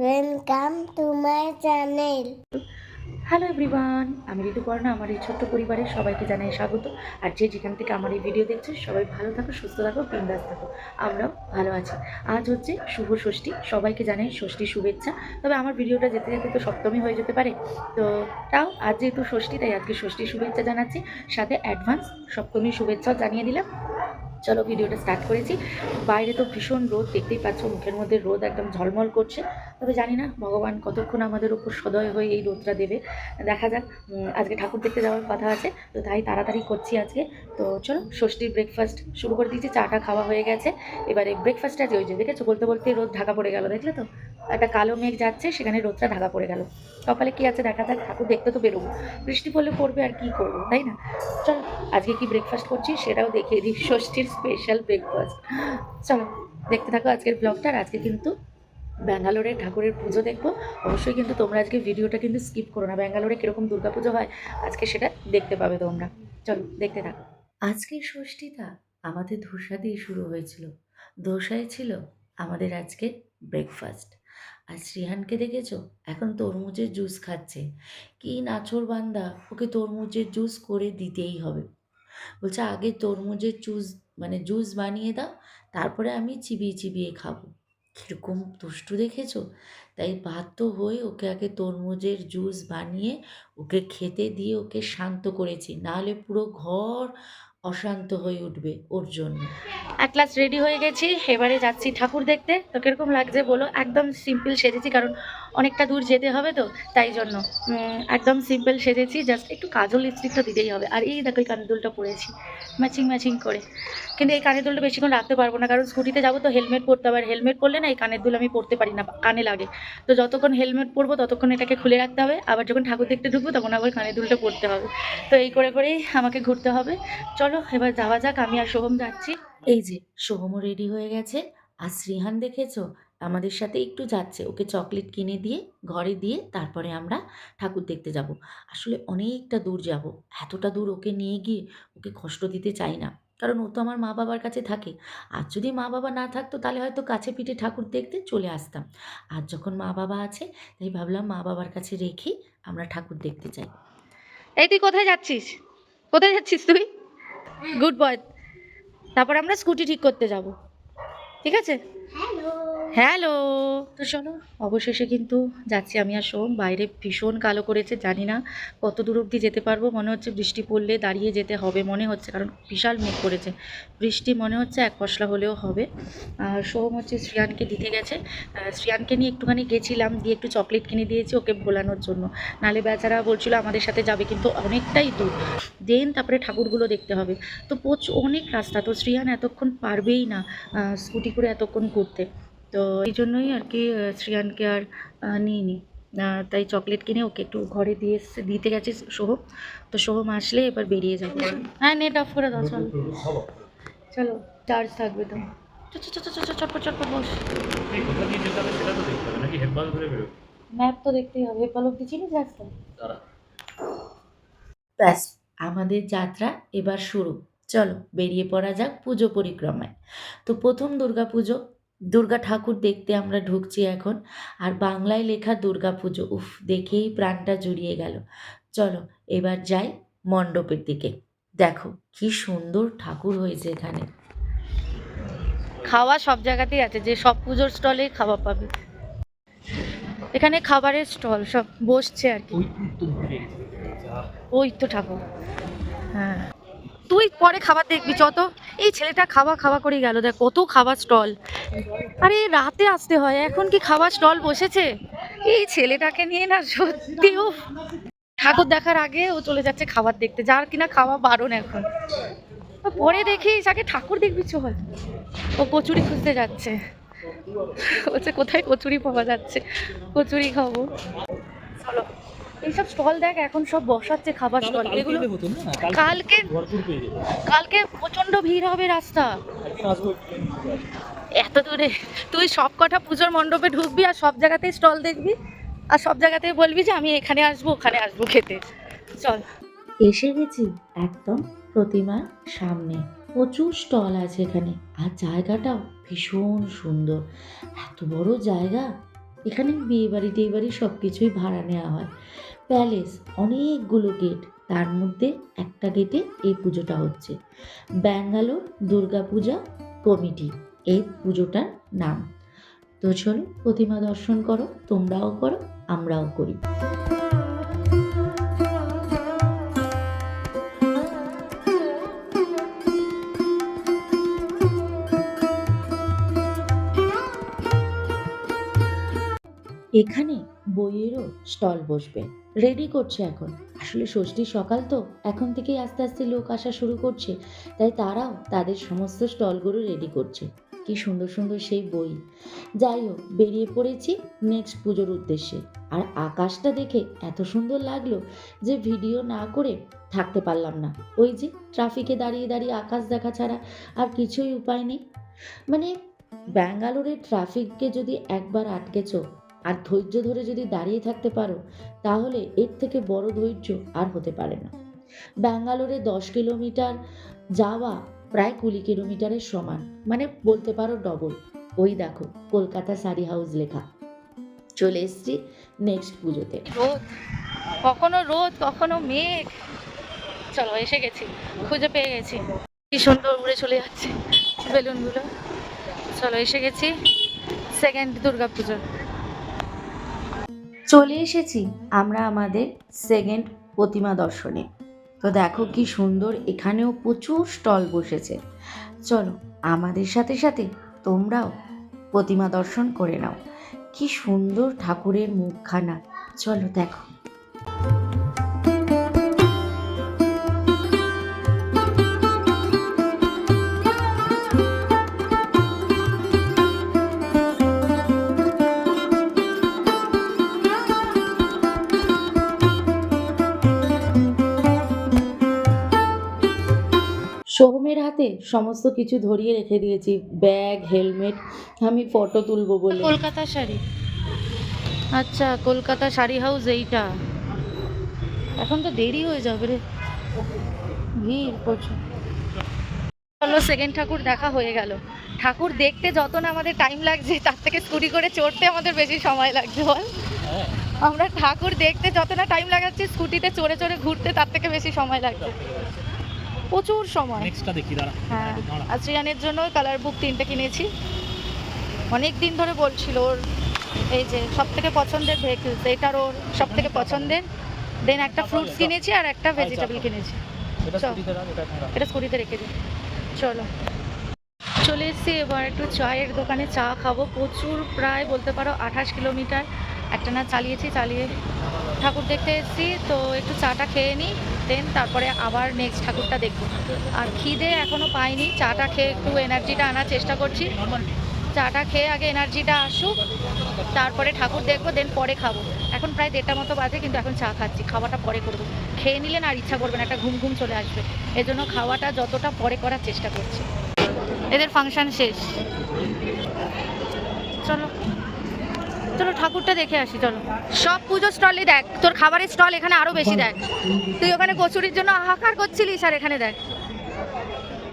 Welcome to my channel. Hello everyone, আমি ঋতুপর্ণা। আমার এই ছোট্ট পরিবারের সবাইকে জানাই স্বাগত। আর যে যেখান থেকে আমার এই ভিডিও দেখছো সবাই ভালো থাকো, সুস্থ থাকো, বিন্দাস থাকো। আমরাও ভালো আছি। আজ হচ্ছে শুভ ষষ্ঠী, সবাইকে জানাই ষষ্ঠী শুভেচ্ছা। তবে আমার ভিডিওটা যেতে যেতে তো সপ্তমী হয়ে যেতে পারে, তো তাও আজ যেহেতু ষষ্ঠী তাই আজকে ষষ্ঠী শুভেচ্ছা জানাচ্ছি, সাথে অ্যাডভান্স সপ্তমীর শুভেচ্ছাও জানিয়ে দিলাম। চলো ভিডিওটা স্টার্ট করেছি। বাইরে তো ভীষণ রোদ, দেখতেই পাচ্ছ, মুখের মধ্যে রোদ একদম ঝলমল করছে। তবে জানি না ভগবান কতক্ষণ আমাদের উপর সদয় হয়ে এই রোদটা দেবে, দেখা যাক। আজকে ঠাকুর দেখতে যাওয়ার কথা আছে, তো তাই তাড়াতাড়ি করছি আজকে। তো চলো ষষ্ঠীর ব্রেকফাস্ট শুরু করে দিয়েছি, চাটা খাওয়া হয়ে গেছে। এবারে ব্রেকফাস্টটা যে ওই যে দেখেছো, বলতে বলতে রোদ ঢাকা পড়ে গেল, দেখলে তো? একটা কালো মেঘ যাচ্ছে, সেখানে রোদটা ঢাকা পড়ে গেল। কপালে কি আছে দেখা যাক, ঠাকুর দেখতে তো বেরোবো, বৃষ্টি পড়লে পড়বে আর কি করবো, তাই না? চলো আজকে কি ব্রেকফাস্ট করছি সেটাও দেখিয়ে দিই, ষষ্ঠীর স্পেশাল ব্রেকফাস্ট। চলো দেখতে থাকো আজকের ব্লগটা। আর আজকে কিন্তু ব্যাঙ্গালোরে ঠাকুরের পুজো দেখবো। অবশ্যই কিন্তু তোমরা আজকে ভিডিওটা কিন্তু স্কিপ করো না। ব্যাঙ্গালোরে কীরকম দুর্গাপুজো হয় আজকে সেটা দেখতে পাবে তোমরা। চলো দেখতে থাকো। আজকের ষষ্ঠীটা আমাদের ধোসা দিয়ে শুরু হয়েছিল। ধোসায় ছিল আমাদের আজকে ব্রেকফাস্ট। আর শ্রীহানকে দেখেছো, এখন তরমুজের জুস খাচ্ছে। কি নাছোড়বান্দা, ওকে তরমুজের জুস করে দিতেই হবে। বলছে আগে তরমুজের জুস বানিয়ে দাও, তারপরে আমি চিবিয়ে চিবিয়ে খাবো। কীরকম দুষ্টু দেখেছো? তাই বাধ্য হয়ে ওকে আগে তরমুজের জুস বানিয়ে ওকে খেতে দিয়ে ওকে শান্ত করেছি, নাহলে পুরো ঘর অশান্ত হয়ে উঠবে ওর জন্য। এক ক্লাস রেডি হয়ে গেছি, এবারে যাচ্ছি ঠাকুর দেখতে। তো কীরকম লাগছে বলো? একদম সিম্পল সেজেছি, কারণ অনেকটা দূর যেতে হবে তো তাই জন্য একদম সিম্পল সেজেছি। জাস্ট একটু কাজল লিপস্টিকটা দিতেই হবে। আর এই দেখো এই কানের দুলটা পরেছি ম্যাচিং ম্যাচিং করে। কিন্তু এই কানের দুলটা বেশিক্ষণ রাখতে পারবো না, কারণ স্কুটিতে যাবো তো হেলমেট পরতে হবে। আর হেলমেট পরলে না এই কানের দুল আমি পরতে পারি না, কানে লাগে। তো যতক্ষণ হেলমেট পরবো ততক্ষণ এটাকে খুলে রাখতে হবে, আবার যখন ঠাকুর দেখতে ঢুকবো তখন আবার কানের দুলটা পরতে হবে। তো এই করে করেই আমাকে ঘুরতে হবে। চলো এবার যাওয়া যাক, আমি আর সোহম যাচ্ছি। এই যে সোহমও রেডি হয়ে গেছে। আর শ্রীহান দেখেছো আমাদের সাথে একটু যাচ্ছে, ওকে চকলেট কিনে দিয়ে ঘরে দিয়ে তারপরে আমরা ঠাকুর দেখতে যাব। আসলে অনেকটা দূর যাব, এতটা দূর ওকে নিয়ে গিয়ে ওকে কষ্ট দিতে চাই না, কারণ ও তো আমার মা বাবার কাছে থাকে। আর যদি মা বাবা না থাকতো তাহলে হয়তো কাছে পিঠে ঠাকুর দেখতে চলে আসতাম। আর যখন মা বাবা আছে তাই ভাবলাম মা বাবার কাছে রেখেই আমরা ঠাকুর দেখতে চাই। এই তুই কোথায় যাচ্ছিস? কোথায় যাচ্ছিস তুই? Good boy. তারপর আমরা স্কুটি ঠিক করতে যাব, ঠিক আছে? Hello. হ্যালো। তো চলো অবশেষে কিন্তু যাচ্ছি আমি আর সোম। বাইরে ভীষণ কালো করেছে, জানি না কত দূর অবধি যেতে পারবো। মনে হচ্ছে বৃষ্টি পড়লে দাঁড়িয়ে যেতে হবে মনে হচ্ছে, কারণ বিশাল মেঘ করেছে। বৃষ্টি মনে হচ্ছে এক পশলা হলেও হবে। আর সোম হচ্ছে শ্রিয়ানকে দিতে গেছে। শ্রিয়ানকে নিয়ে একটুখানি গেছিলাম, দিয়ে একটু চকলেট কিনে দিয়েছি ওকে ভোলানোর জন্য। নালে বেচারা বলছিল আমাদের সাথে যাবে, কিন্তু অনেকটাই দূর। দেন তারপরে ঠাকুরগুলো দেখতে হবে। তো অনেক রাস্তা, তো শ্রিয়ান এতক্ষণ পারবেই না স্কুটি করে এতক্ষণ করতে। তো এই জন্যই আর কি শ্রিয়ানকে আর নিইনি। তাই চকলেট কিনে ওকে একটু ঘরে দিতে গেছে সোহম। তো সোহম আসলে এবার বেরিয়ে যাবো। হ্যাঁ নেট অফ করে দাও, চলো চলো, চার্জ থাকবে তো। চটপট চটপট বস। ম্যাপ তো দেখতেই হবে, হেপাল অব্দি চিনিস রাস্তা? ব্যাস, আমাদের যাত্রা এবার শুরু। চলো বেরিয়ে পড়া যাক পুজো পরিক্রমায়। তো প্রথম দুর্গা পুজো, দুর্গা ঠাকুর দেখতে আমরা ঢুকছি এখন। আর বাংলায় লেখা দুর্গা পুজো, উফ, দেখেই প্রাণটা জুড়িয়ে গেল। চলো এবার যাই মণ্ডপের দিকে। দেখো কি সুন্দর ঠাকুর হয়েছে এখানে। খাওয়া সব জায়গাতেই আছে, যে সব পুজোর স্টলে খাওয়া পাবে। এখানে খাবারের স্টল সব বসছে আর কি। ওই তো ঠাকুর। হ্যাঁ, তুই পরে খাবার দেখবি যত। এই ছেলেটা খাওয়া খাওয়া করে গেল, দেখ কত খাবার স্টল। আরে রাতে আসতে হয়, এখন কি খাবার স্টল বসেছে? এই ছেলেটাকে নিয়ে না সত্যিও, ঠাকুর দেখার আগে ও চলে যাচ্ছে খাবার দেখতে, যার কিনা খাওয়া বারণ এখন। পরে দেখিস, আগে ঠাকুর দেখবি চল। ও কচুরি খুঁজতে যাচ্ছে, বলছে কোথায় কচুরি পাওয়া যাচ্ছে, কচুরি খাবো। চলো এইসব স্টল দেখ এখন সব বসাচ্ছে খাবার স্টল এগুলো। কালকে কালকে প্রচন্ড ভিড় হবে রাস্তা এত দূরে। তুই সব কটা পুজোর মণ্ডপে ঢুকবি আর সব জায়গাতেই স্টল দেখবি, আর সব জায়গাতেই বলবি যে আমি এখানে আসবো ওখানে আসবো খেতে। চল এসে গেছি একদম প্রতিমার সামনে। প্রচুর স্টল আছে এখানে, আর জায়গাটাও ভীষণ সুন্দর। এত বড় জায়গা, এখানে বিয়েবাড়ি টিয়েবাড়ি সব কিছুই ভাড়া নেওয়া হয়। প্যালেস, অনেকগুলো গেট, তার মধ্যে একটা গেটে এই পুজোটা হচ্ছে। ব্যাঙ্গালোর দুর্গাপূজা কমিটি এই পুজোটার নাম। তো চলো প্রতিমা দর্শন করো, তোমরাও করো, আমরাও করি। এখানে বইয়েরও স্টল বসবে, রেডি করছে এখন। আসলে ষষ্ঠীর সকাল তো, এখন থেকেই আস্তে আস্তে লোক আসা শুরু করছে, তাই তারাও তাদের সমস্ত স্টলগুলো রেডি করছে। কি সুন্দর সুন্দর সেই বই। যাই হোক, বেরিয়ে পড়েছি নেক্সট পুজোর উদ্দেশ্যে। আর আকাশটা দেখে এত সুন্দর লাগলো যে ভিডিও না করে থাকতে পারলাম না। ওই যে ট্রাফিকে দাঁড়িয়ে দাঁড়িয়ে আকাশ দেখা ছাড়া আর কিছুই উপায় নেই। মানে ব্যাঙ্গালোরের ট্রাফিককে যদি একবার আটকেছো আর ধৈর্য ধরে যদি দাঁড়িয়ে থাকতে পারো, তাহলে এর থেকে বড় ধৈর্য আর হতে পারে না। ব্যাঙ্গালোরে 10 কিলোমিটার যাওয়া প্রায় 20 কিলোমিটারের সমান, মানে বলতে পারো ডবল। ওই দেখো কলকাতা শাড়ি হাউস লেখা। চলে এসছি নেক্সট পুজোতে। রোদ, কখনো রোদ কখনো মেঘ। চলো এসে গেছি, খুঁজে পেয়ে গেছি। কি সুন্দর উড়ে চলে যাচ্ছে বেলুনগুলো। চলো এসে গেছি সেকেন্ড দুর্গাপুজো। চলে এসেছি আমরা আমাদের সেকেন্ড প্রতিমা দর্শনে। তো দেখো কি সুন্দর, এখানেও প্রচুর স্টল বসেছে। চলো আমাদের সাথে সাথে তোমরাও প্রতিমা দর্শন করে নাও। কি সুন্দর ঠাকুরের মুখখানা, চলো দেখো। সোহমের হাতে সমস্ত কিছু ধরিয়ে রেখে দিয়েছি, ব্যাগ, হেলমেট, আমি ফটো তুলবো বলে। কলকাতা শাড়ি, আচ্ছা কলকাতা শাড়ি হাউস এইটা। এখন তো দেরি হয়ে যাবে রে, ভিড় প্রচুর। চলো সেকেন্ড ঠাকুর দেখা হয়ে গেল। ঠাকুর দেখতে যত না আমাদের টাইম লাগছে, তার থেকে স্কুটি করে চড়তে আমাদের বেশি সময় লাগছে বল। আমরা ঠাকুর দেখতে যত না টাইম লাগাচ্ছি, স্কুটিতে চড়ে চড়ে ঘুরতে তার থেকে বেশি সময় লাগছে, প্রচুর সময়। হ্যাঁ, আর শ্রিয়ানের জন্য কালার বুক 3টে কিনেছি। অনেক দিন ধরে বলছিল ওর এই যে সব থেকে পছন্দের ভেহিকলস, এটার ওর সব থেকে পছন্দের। দেন একটা ফ্রুটস কিনেছি আর একটা ভেজিটেবল কিনেছি। এটা স্কুটিতে রেখে দিই। চলো চলে এসেছি এবার একটু চায়ের দোকানে চা খাবো। প্রচুর, প্রায় বলতে পারো 28 কিলোমিটার একটা না চালিয়ে ঠাকুর দেখতে এসেছি। তো একটু চাটা খেয়ে নিই, দেন তারপরে আবার নেক্সট ঠাকুরটা দেখবো। আর খিদে এখনও পাইনি, চাটা খেয়ে একটু এনার্জিটা আনার চেষ্টা করছি। চাটা খেয়ে আগে এনার্জিটা আসুক, তারপরে ঠাকুর দেখবো, দেন পরে খাবো। এখন প্রায় 1:30 মতো বাজে, কিন্তু এখন চা খাচ্ছি, খাওয়াটা পরে করবো। খেয়ে নিলে না আর ইচ্ছা করবে না, একটা ঘুম ঘুম চলে আসবে। এজন্য খাওয়াটা যতটা পরে করার চেষ্টা করছি। এদের ফাংশন শেষ, চলো চলো ঠাকুরটা দেখে আসি। চলো, সব পুজো স্টলই দেখ, তোর খাবারের স্টল এখানে আরো বেশি দেখ। তুই ওখানে কচুরির জন্য হাহাকার করছিলিস, আর এখানে দেখ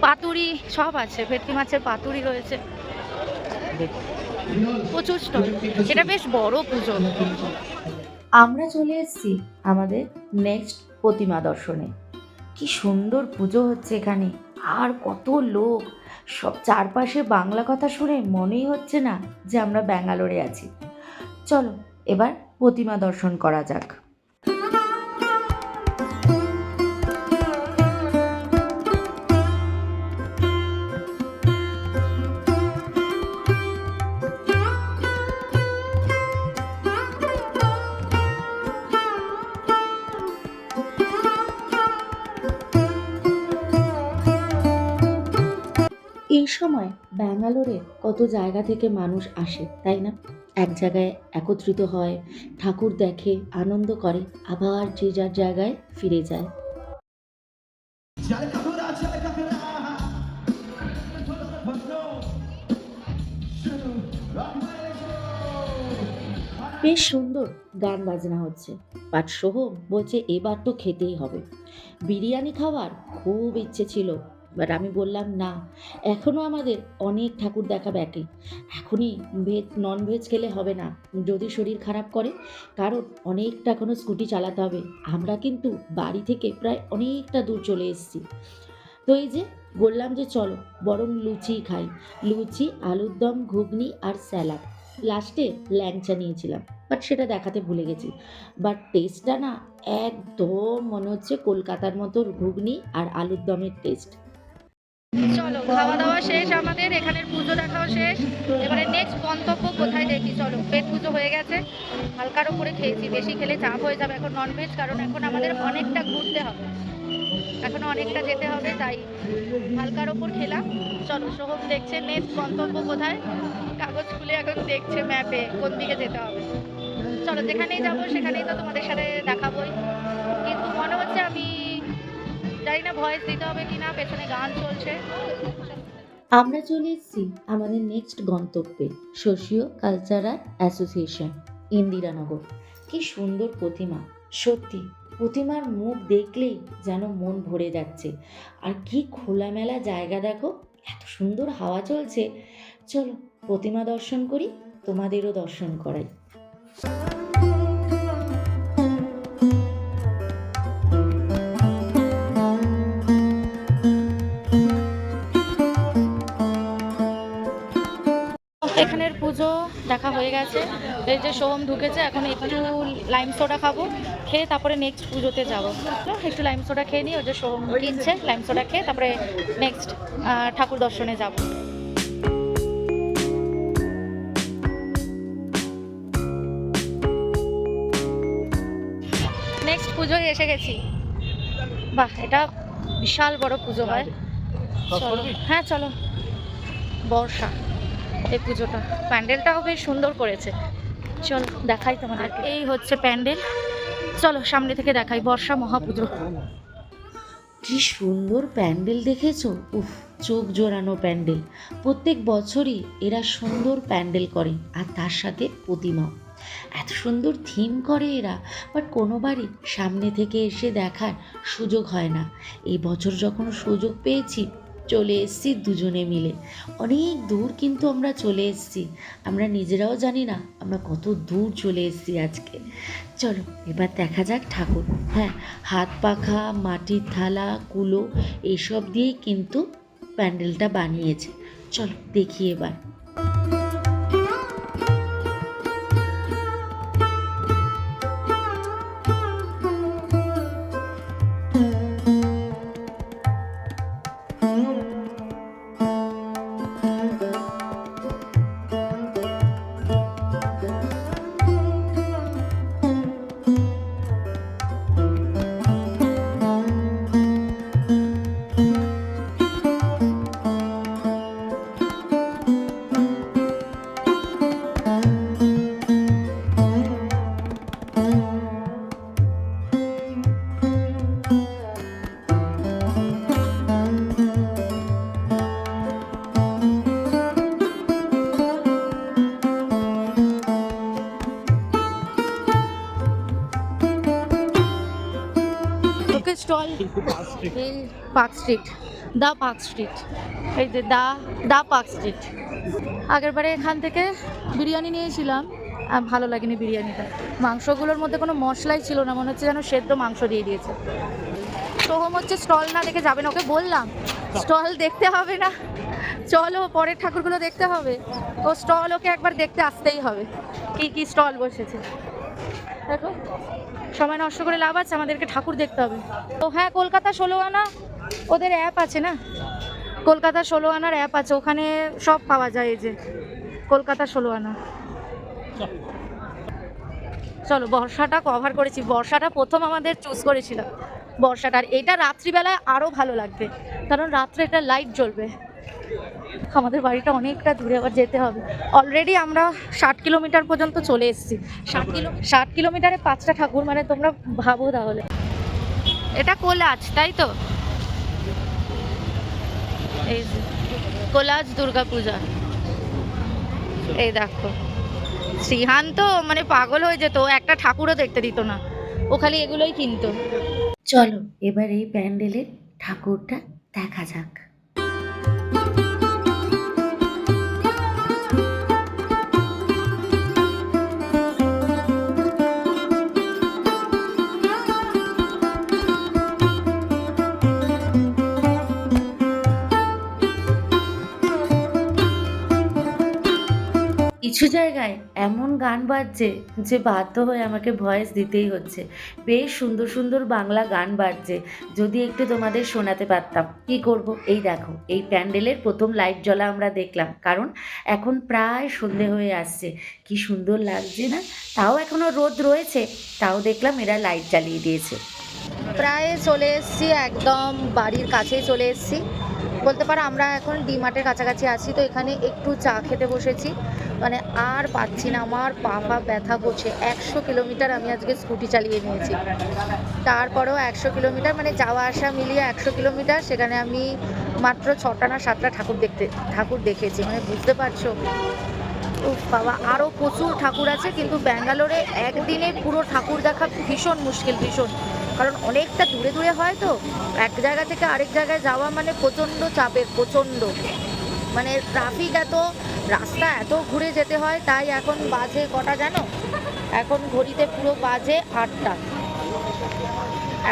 পাতুরি সব আছে, ভেটকি মাছের পাতুরি রয়েছে, প্রচুর স্টল। এটা বেশ বড় পুজো। আমরা চলে এসেছি আমাদের নেক্সট প্রতিমা দর্শনে। কি সুন্দর পুজো হচ্ছে এখানে, আর কত লোক। সব চারপাশে বাংলা কথা শুনে মনেই হচ্ছে না যে আমরা ব্যাঙ্গালোরে আছি। চলো এবার প্রতিমা দর্শন করা যাক। এই সময় ব্যাঙ্গালোরে কত জায়গা থেকে মানুষ আসে, তাই না? এক জায়গায় একত্রিত হয়, ঠাকুর দেখে, আনন্দ করে, আবার যে যার জায়গায় ফিরে যায়। বেশ সুন্দর গান বাজনা হচ্ছে, বাট সোহম বলছে এবার তো খেতেই হবে। বিরিয়ানি খাওয়ার খুব ইচ্ছে ছিল, বাট আমি বললাম না, এখনও আমাদের অনেক ঠাকুর দেখা বাকি। এখনই নন ভেজ খেলে হবে না, যদি শরীর খারাপ করে, কারণ অনেকটা এখনও স্কুটি চালাতে হবে। আমরা কিন্তু বাড়ি থেকে প্রায় অনেকটা দূর চলে এসেছি। তো এই যে বললাম যে চলো বরং লুচি খাই, লুচি, আলুর দম, ঘুগনি আর স্যালাড, লাস্টে ল্যাংচা নিয়েছিলাম, বাট সেটা দেখাতে ভুলে গেছি। বাট টেস্টটা না একদম মনে হচ্ছে কলকাতার মতো ঘুগনি আর আলুর দমের টেস্ট। চলো খাওয়া দাওয়া শেষ, আমাদের এখানের পুজো দেখাও শেষ। এবারে নেক্সট গন্তব্য কোথায় দেখি, চলো। পেট পুজো হয়ে গেছে, হালকার উপরে খেয়েছি, বেশি খেলে চাপ হয়ে যাবে এখন ননভেজ, কারণ এখন আমাদের অনেকটা ঘুরতে হবে, এখনো অনেকটা যেতে হবে, তাই হালকার ওপর খেলাম। চলো, সোহম দেখছে নেক্সট গন্তব্য কোথায়, কাগজ খুলে এখন দেখছে ম্যাপে কোন দিকে যেতে হবে। চলো, যেখানেই যাবো সেখানেই তো তোমাদের সাথে দেখাবোই, কিন্তু মনে হচ্ছে আমি জানি না ভয়েস দিতে হবে কিনা, পেছনে গান চলছে। আমরা চলে এসেছি আমাদের নেক্সট গন্তব্যে, সোশিও কালচারাল অ্যাসোসিয়েশন, ইন্দিরানগর। কি সুন্দর প্রতিমা, সত্যি প্রতিমার মুখ দেখলেই যেন মন ভরে যাচ্ছে। আর কি খোলামেলা জায়গা দেখো, এত সুন্দর হাওয়া চলছে। চলো প্রতিমা দর্শন করি, তোমাদেরও দর্শন করাই। এখানের পুজো দেখা হয়ে গেছে, এই যে সোহম ঢুকেছে, এখন একটু লাইম সোডা খাবো, খেয়ে তারপরে নেক্সট পুজোতে যাবো। একটু লাইম সোডা খেয়ে নিই, ওই যে সোহম কিনছে, লাইম সোডা খেয়ে তারপরে নেক্সট ঠাকুর দর্শনে যাব। নেক্সট পুজোয় এসে গেছি। বাহ, এটা বিশাল বড় পুজো হয়। চলো, হ্যাঁ চলো। বর্ষা এই পুজোটা, প্যান্ডেলটাও বেশ সুন্দর করেছে। চলো দেখাই তোমাদেরকে, এই হচ্ছে প্যান্ডেল, চলো সামনে থেকে দেখাই। বর্ষা মহাপুজো, কি সুন্দর প্যান্ডেল দেখেছো, উফ, চোখ জোড়ানো প্যান্ডেল। প্রত্যেক বছরই এরা সুন্দর প্যান্ডেল করে, আর তার সাথে প্রতিমা, এত সুন্দর থিম করে এরা, বাট কোনোবারই সামনে থেকে এসে দেখার সুযোগ হয় না। এই বছর যখন সুযোগ পেয়েছি, চলে এসেছি দুজনে মিলে। অনেক দূর কিন্তু আমরা চলে এসেছি, আমরা নিজেরাও জানি না আমরা কত দূর চলে এসেছি আজকে। চলো এবার দেখা যাক ঠাকুর। হ্যাঁ, হাত পাখা, মাটির থালা, কুলো এইসব দিয়েই কিন্তু প্যান্ডেলটা বানিয়েছে। চলো দেখি এবার। স্টল পার্ক স্ট্রিট, দা পার্ক স্ট্রিট, এই যে দা পার্ক স্ট্রিট। আগের বারে এখান থেকে বিরিয়ানি নিয়েছিলাম, আর ভালো লাগেনি বিরিয়ানিটা, মাংসগুলোর মধ্যে কোনো মশলাই ছিল না, মনে হচ্ছে যেন সেদ্ধ মাংস দিয়ে দিয়েছে। সোহম হচ্ছে স্টল না দেখে যাবে না, ওকে বললাম স্টল দেখতে হবে না, চলো পরের ঠাকুরগুলো দেখতে হবে। ও স্টল ওকে একবার দেখতে আসতেই হবে, কি কি স্টল বসেছে দেখো। সময় নষ্ট করে লাভ আছে, আমাদেরকে ঠাকুর দেখতে হবে। তো হ্যাঁ, কলকাতা 16 আনা ওদের অ্যাপ আছে না, কলকাতা 16 আনার অ্যাপ আছে, ওখানে সব পাওয়া যায়। এই যে কলকাতা 16 আনা। চলো, বর্ষাটা কভার করেছি, বর্ষাটা প্রথম আমাদের চুজ করেছিলাম বর্ষাটা, আর এটা রাত্রিবেলায় আরও ভালো লাগবে, কারণ রাত্রে এটা লাইট জ্বলবে। আমাদের বাড়িটা অনেকটা দূরে, আবার যেতে হবে। অলরেডি আমরা 60 কিলোমিটার পর্যন্ত চলে এসেছি। 60 কিলোমিটারে 5টা ঠাকুর, মানে তোমরা ভাবো তাহলে। এটা কোলাজ, তাই তো? এই কোলাজ দুর্গা পূজা, এই দেখো। শ্রীহান তো মানে পাগল হয়ে যেত, একটা ঠাকুরও দেখতে দিত না, ও খালি এগুলোই কিনতো। চলো এবার এই প্যান্ডেলের ঠাকুরটা দেখা যাক। কিছু জায়গায় এমন গান বাজছে যে বাধ্য হয়ে আমাকে ভয়েস দিতেই হচ্ছে। বেশ সুন্দর সুন্দর বাংলা গান বাজছে, যদি একটু তোমাদের শোনাতে পারতাম। কি করব, এই দেখো এই প্যান্ডেলের প্রথম লাইট জ্বলা আমরা দেখলাম, কারণ এখন প্রায় সন্ধে হয়ে আসছে। কি সুন্দর লাগছে না? তাও এখনো রোদ রয়েছে, তাও দেখলাম এরা লাইট জ্বালিয়ে দিয়েছে। প্রায় চলে এসেছি, একদম বাড়ির কাছেই চলে এসেছি বলতে পারো। আমরা এখন ডিমার্টের কাছাকাছি আছি, তো এখানে একটু চা খেতে বসেছি। মানে আর পাচ্ছি না, আমার পা ব্যথা করছে। 100 কিলোমিটার আমি আজকে স্কুটি চালিয়ে নিয়েছি, তারপরেও 100 কিলোমিটার মানে যাওয়া আসা মিলিয়ে 100 কিলোমিটার। সেখানে আমি মাত্র 6টা না 7টা ঠাকুর দেখেছি, মানে বুঝতে পারছো। উফ বাবা, আরও প্রচুর ঠাকুর আছে, কিন্তু ব্যাঙ্গালোরে একদিনে পুরো ঠাকুর দেখা ভীষণ মুশকিল, ভীষণ। কারণ অনেকটা দূরে দূরে হয় তো, এক জায়গা থেকে আরেক জায়গায় যাওয়া মানে প্রচণ্ড চাপের, প্রচণ্ড মানে ট্রাফিক এত, রাস্তা এত ঘুরে যেতে হয়। তাই এখন বাজে কটা জানো? এখন ঘড়িতে পুরো বাজে 8টা।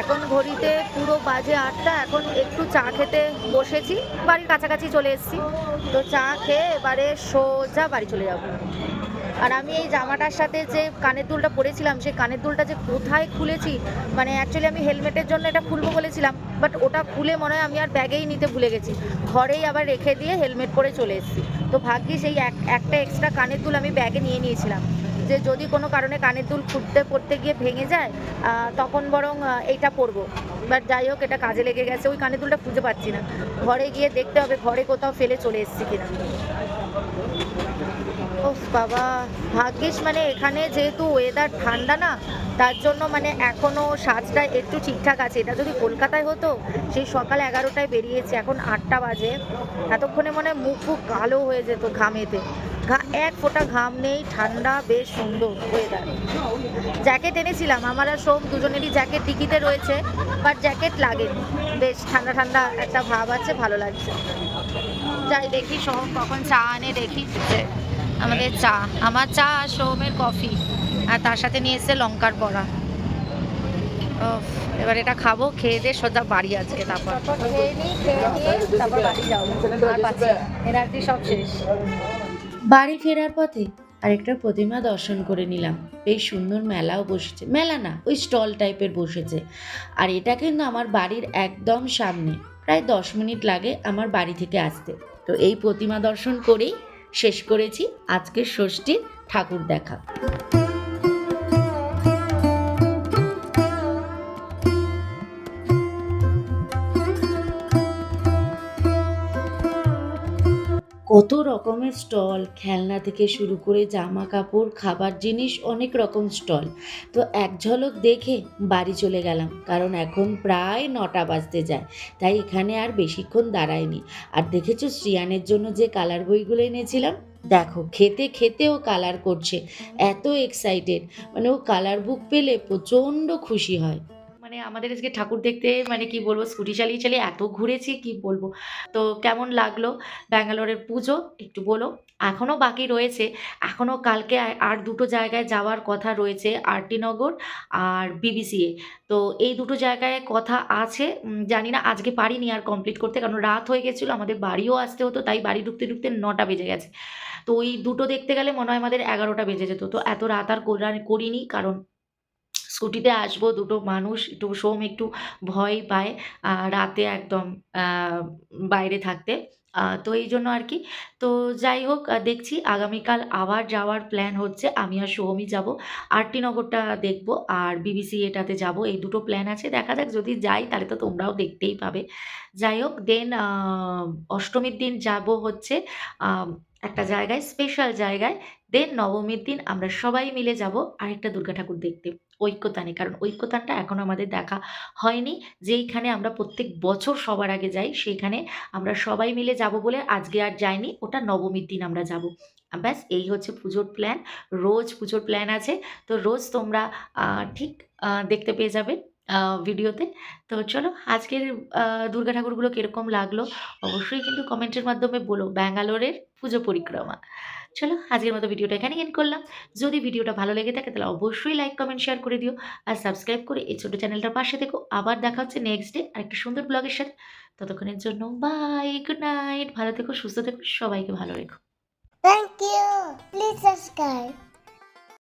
এখন ঘড়িতে পুরো বাজে 8টা। এখন একটু চা খেতে বসেছি, বাড়ির কাছাকাছি চলে এসেছি, তো চা খেয়ে এবারে সোজা বাড়ি চলে যাব। আর আমি এই জামাটার সাথে যে কানের দুলটা পরেছিলাম, সেই কানের দুলটা যে কোথায় খুলেছি, মানে অ্যাকচুয়ালি আমি হেলমেটের জন্য এটা খুলবো বলেছিলাম, বাট ওটা খুলে মনে হয় আমি আর ব্যাগেই নিতে ভুলে গেছি, ঘরেই আবার রেখে দিয়ে হেলমেট পরে চলে এসেছি। তো ভাগ্যিস এই একটা এক্সট্রা কানের দুল আমি ব্যাগে নিয়ে নিয়েছিলাম, যে যদি কোনো কারণে কানের দুল খুঁড়তে পড়তে গিয়ে ভেঙে যায় তখন বরং এইটা পরবো। বাট যাই হোক, এটা কাজে লেগে গেছে। ওই কানের দুলটা খুঁজে পাচ্ছি না, ঘরে গিয়ে দেখতে হবে ঘরে কোথাও ফেলে চলে এসেছি কিনা। ও বাবা, ভাগ্যিস মানে এখানে যেহেতু ওয়েদার ঠান্ডা না, তার জন্য মানে এখনও সাজটা একটু ঠিকঠাক আছে। এটা যদি কলকাতায় হতো, সেই সকাল 11টায় বেরিয়েছি, এখন 8টা বাজে, এতক্ষণে মনে হয় মুখ কালো হয়ে যেত ঘামেতে। এক ফোঁটা ঘাম নেই, ঠান্ডা, বেশ সুন্দর ওয়েদার। জ্যাকেট এনেছিলাম, আমার আর সোম দুজনেরই জ্যাকেট ডিকিতে রয়েছে, বাট জ্যাকেট লাগেনি। বেশ ঠান্ডা ঠান্ডা একটা ভাব আছে, ভালো লাগছে। যাই দেখি সোম কখন চা আনে, দেখি। আমাদের চা, আমার চা আর সোমের কফি, আর তার সাথে নিয়ে এসছে লঙ্কার বড়া। এবার এটা খাবো, খেয়ে দিয়ে সোজা বাড়ি আজকে। তারপর খেয়ে নিয়ে তারপর বাড়ি যাবো, আর পাচ্ছি না, এনার্জি সব শেষ। বাড়ি ফেরার পথে আরেকটা প্রতিমা দর্শন করে নিলাম। বেশ সুন্দর মেলাও বসেছে, মেলা না ওই স্টল টাইপের বসেছে। আর এটা কিন্তু আমার বাড়ির একদম সামনে, প্রায় 10 মিনিট লাগে আমার বাড়ি থেকে আসতে। তো এই প্রতিমা দর্শন করেই শেষ করেছি আজকের ষষ্ঠীর ঠাকুর দেখা। কত রকমের স্টল, খেলনা থেকে শুরু করে জামা কাপড়, খাবার জিনিস, অনেক রকম স্টল। তো এক ঝলক দেখে বাড়ি চলে গেলাম, কারণ এখন প্রায় 9টা বাজতে যায়, তাই এখানে আর বেশিক্ষণ দাঁড়ায়নি। আর দেখেছো শ্রিয়ানের জন্য যে কালার বইগুলো এনেছিলাম, দেখো খেতে খেতে ও কালার করছে, এত এক্সাইটেড, মানে ও কালার বুক পেলে প্রচণ্ড খুশি হয়। মানে আমাদের আজকে ঠাকুর দেখতে মানে কি বলবো, স্কুটি চালিয়ে চালিয়ে এত ঘুরেছি কি বলবো। তো কেমন লাগলো ব্যাঙ্গালোরের পুজো একটু বলো। এখনও বাকি রয়েছে, এখনও কালকে আর দুটো জায়গায় যাওয়ার কথা রয়েছে, আরটি নগর আর বিবিসিএ। তো এই দুটো জায়গায় কথা আছে, জানি না আজকে পারিনি আর কমপ্লিট করতে, কারণ রাত হয়ে গেছিলো, আমাদের বাড়িও আসতে হতো, তাই বাড়ি ঢুকতে ঢুকতে 9টা বেজে গেছে। তো ওই দুটো দেখতে গেলে মনে হয় আমাদের 11টা বেজে যেত। তো এত রাত আর করিনি, কারণ স্কুটিতে আসবো, দুটো মানুষ, একটু সোম একটু ভয় পায় রাতে একদম বাইরে থাকতে। তো এই জন্য আর কি। তো যাই হোক, দেখছি আগামীকাল আবার যাওয়ার প্ল্যান হচ্ছে, আমি আর সোহমই যাব। আরটি নগরটা দেখবো আর বিবিসি এটাতে যাব, এই দুটো প্ল্যান আছে। দেখা যাক, যদি যাই তাহলে তো তোমরাও দেখতেই পাবে। যাই হোক, দেন অষ্টমীর দিন যাব হচ্ছে একটা জায়গায়, স্পেশাল জায়গায়। দেন নবমীর দিন আমরা সবাই মিলে যাব আরেকটা দুর্গা ঠাকুর দেখতে, ঐক্যতানে। কারণ ঐক্যতানটা এখনও আমাদের দেখা হয়নি, যেইখানে আমরা প্রত্যেক বছর সবার আগে যাই, সেইখানে আমরা সবাই মিলে যাব বলে আজকে আর যাইনি, ওটা নবমীর দিন আমরা যাব। ব্যাস এই হচ্ছে পুজোর প্ল্যান। রোজ পুজোর প্ল্যান আছে, তো রোজ তোমরা ঠিক দেখতে পেয়ে যাবে ভিডিওতে। তো চলো আজকের দুর্গা ঠাকুরগুলো কিরকম লাগলো অবশ্যই কিন্তু কমেন্টের মাধ্যমে বলো। ব্যাঙ্গালোরের পুজো পরিক্রমা। চলো আজকের মতো ভিডিওটা এখানেই এন্ড করলাম। যদি ভিডিওটা ভালো লেগে থাকে তাহলে অবশ্যই লাইক, কমেন্ট, শেয়ার করে দিও। আর সাবস্ক্রাইব করে এই ছোট চ্যানেলটার পাশে থেকো। আবার দেখা হচ্ছে নেক্সট ডে আরেকটা সুন্দর ব্লগের সাথে। ততক্ষণের জন্য বাই, গুড নাইট। ভালো থেকো, সুস্থ থেকো, সবাইকে ভালো রেখো। Thank you. Please subscribe.